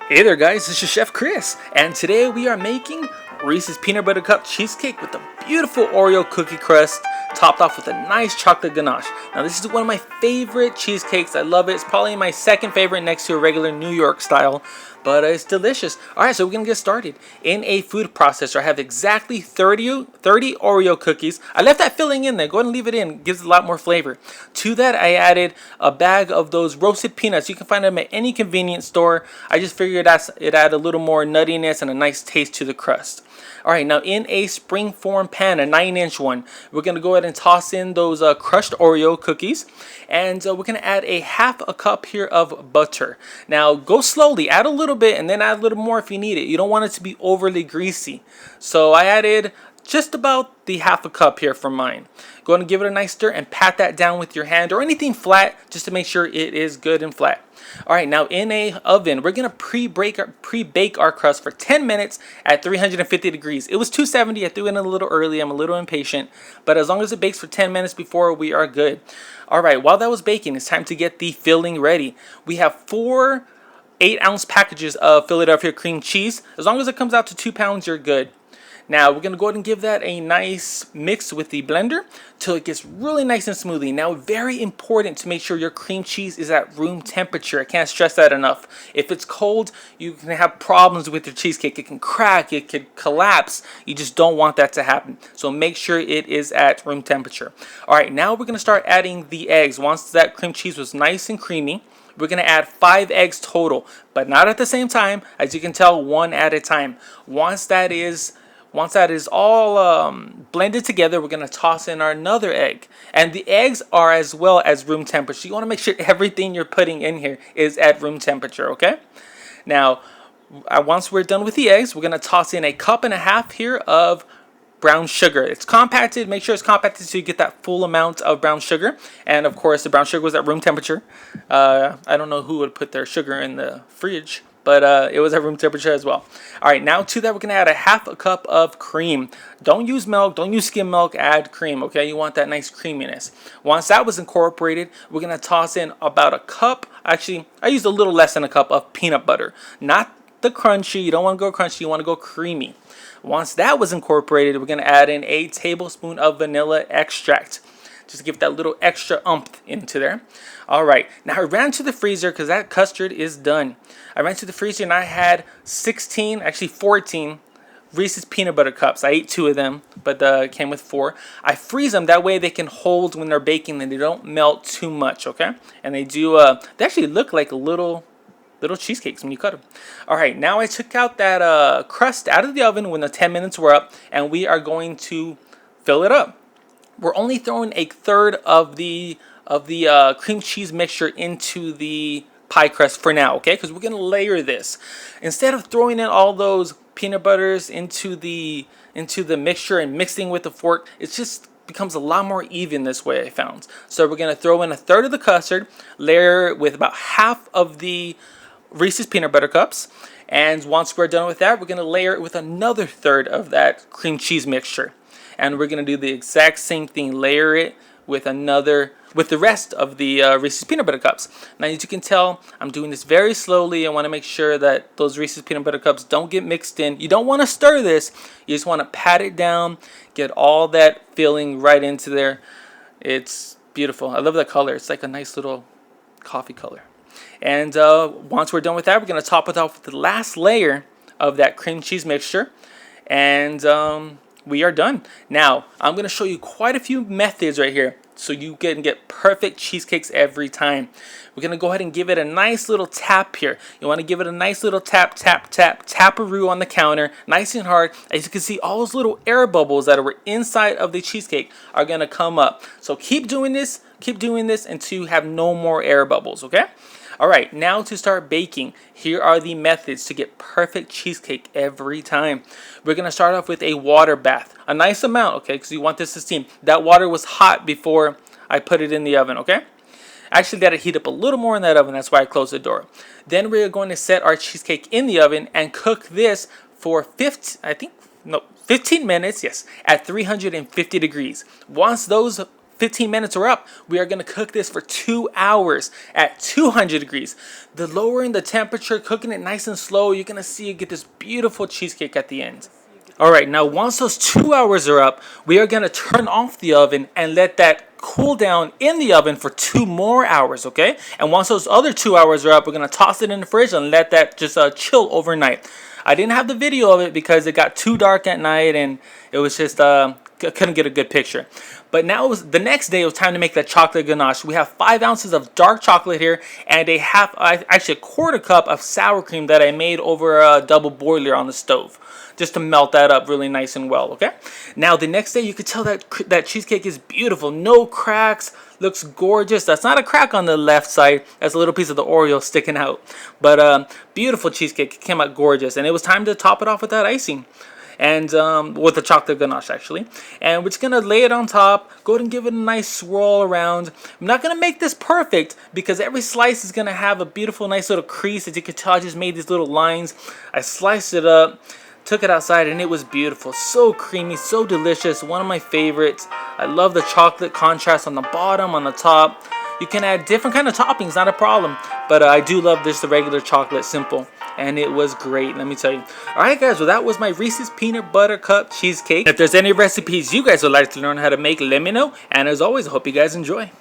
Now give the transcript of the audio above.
Hey there guys, this is Chef Chris, and today we are making Reese's Peanut Butter Cup Cheesecake with a beautiful Oreo cookie crust, topped off with a nice chocolate ganache. Now this is one of my favorite cheesecakes, I love it. It's probably my second favorite next to a regular New York style, but it's delicious. Alright, so we're going to get started. In a food processor, I have exactly 30 Oreo cookies. I left that filling in there, go ahead and leave it in, it gives it a lot more flavor. To that I added a bag of those roasted peanuts. You can find them at any convenience store. I just figured it add a little more nuttiness and a nice taste to the crust. Alright, now in a springform pan, a 9-inch one, we're going to go ahead and toss in those crushed Oreo cookies. And we're going to add a half a cup here of butter. Now go slowly, add a little bit and then add a little more if you need it. You don't want it to be overly greasy. So I added just about the half a cup here for mine. Go ahead and give it a nice stir and pat that down with your hand or anything flat just to make sure it is good and flat. Alright, now in a oven, we're going to pre-bake our crust for 10 minutes at 350 degrees. It was 270, I threw it in a little early, I'm a little impatient, but as long as it bakes for 10 minutes before, we are good. Alright, while that was baking, it's time to get the filling ready. We have 4 8-ounce packages of Philadelphia cream cheese. As long as it comes out to 2 pounds, you're good. Now we're going to go ahead and give that a nice mix with the blender till it gets really nice and smoothly. Now very important to make sure your cream cheese is at room temperature. I can't stress that enough. If it's cold, you can have problems with your cheesecake. It can crack, it could collapse. You just don't want that to happen. So make sure it is at room temperature. Alright, now we're going to start adding the eggs. Once that cream cheese was nice and creamy, we're going to add 5 eggs total, but not at the same time. As you can tell, one at a time. Once that is all blended together, we're going to toss in our another egg. And the eggs are as well as room temperature. You want to make sure everything you're putting in here is at room temperature, okay? Now, once we're done with the eggs, we're going to toss in a cup and a half here of brown sugar. It's compacted. Make sure it's compacted so you get that full amount of brown sugar. And of course, the brown sugar was at room temperature. I don't know who would put their sugar in the fridge, but it was at room temperature as well. Alright, now to that we're going to add a half a cup of cream. Don't use milk, don't use skim milk, add cream, okay? You want that nice creaminess. Once that was incorporated, we're going to toss in about a cup, actually, I used a little less than a cup of peanut butter. Not the crunchy, you don't want to go crunchy, you want to go creamy. Once that was incorporated, we're going to add in a tablespoon of vanilla extract. Just to give that little extra oomph into there. Alright, now I ran to the freezer because that custard is done. I ran to the freezer and I had 14 Reese's Peanut Butter Cups. I ate 2 of them, but it came with 4. I freeze them, that way they can hold when they're baking and they don't melt too much, okay? And they actually look like little cheesecakes when you cut them. Alright, now I took out that crust out of the oven when the 10 minutes were up, and we are going to fill it up. We're only throwing a third of the cream cheese mixture into the pie crust for now, okay? Because we're going to layer this. Instead of throwing in all those peanut butters into the mixture and mixing with the fork, it just becomes a lot more even this way, I found. So we're going to throw in a third of the custard, layer it with about half of the Reese's Peanut Butter Cups, and once we're done with that, we're going to layer it with another third of that cream cheese mixture. And we're going to do the exact same thing, layer it with the rest of the Reese's Peanut Butter Cups. Now, as you can tell, I'm doing this very slowly. I want to make sure that those Reese's Peanut Butter Cups don't get mixed in. You don't want to stir this. You just want to pat it down, get all that filling right into there. It's beautiful. I love the color. It's like a nice little coffee color. And once we're done with that, we're going to top it off with the last layer of that cream cheese mixture. And we are done. Now, I'm going to show you quite a few methods right here so you can get perfect cheesecakes every time. We're going to go ahead and give it a nice little tap here. You want to give it a nice little tap-a-roo on the counter, nice and hard. As you can see, all those little air bubbles that were inside of the cheesecake are going to come up. So keep doing this until you have no more air bubbles, okay? Alright, now to start baking, here are the methods to get perfect cheesecake every time. We're going to start off with a water bath. A nice amount, okay, because you want this to steam. That water was hot before I put it in the oven, okay? Actually, got to heat up a little more in that oven, that's why I closed the door. Then we're going to set our cheesecake in the oven and cook this for 15 minutes, yes, at 350 degrees. Once those 15 minutes are up, we are going to cook this for 2 hours at 200 degrees. The lowering the temperature, cooking it nice and slow, you're going to see you get this beautiful cheesecake at the end. Alright, now once those 2 hours are up, we are going to turn off the oven and let that cool down in the oven for 2 more hours, okay? And once those other 2 hours are up, we're going to toss it in the fridge and let that just chill overnight. I didn't have the video of it because it got too dark at night and it was just, couldn't get a good picture. But now it was the next day, it was time to make that chocolate ganache. We have 5 ounces of dark chocolate here and actually a quarter cup of sour cream that I made over a double boiler on the stove, just to melt that up really nice and well, okay? Now the next day, you could tell that cheesecake is beautiful. No cracks, looks gorgeous. That's not a crack on the left side. That's a little piece of the Oreo sticking out. But beautiful cheesecake. It came out gorgeous. And it was time to top it off with that icing. And with the chocolate ganache, actually. And we're just going to lay it on top. Go ahead and give it a nice swirl around. I'm not going to make this perfect because every slice is going to have a beautiful, nice little crease. As you can tell, I just made these little lines. I sliced it up, took it outside, and it was beautiful. So creamy, so delicious. One of my favorites. I love the chocolate contrast on the bottom, on the top. You can add different kind of toppings, not a problem. But I do love this, the regular chocolate, simple. And it was great, let me tell you. Alright guys, well that was my Reese's Peanut Butter Cup Cheesecake. If there's any recipes you guys would like to learn how to make, let me know. And as always, I hope you guys enjoy.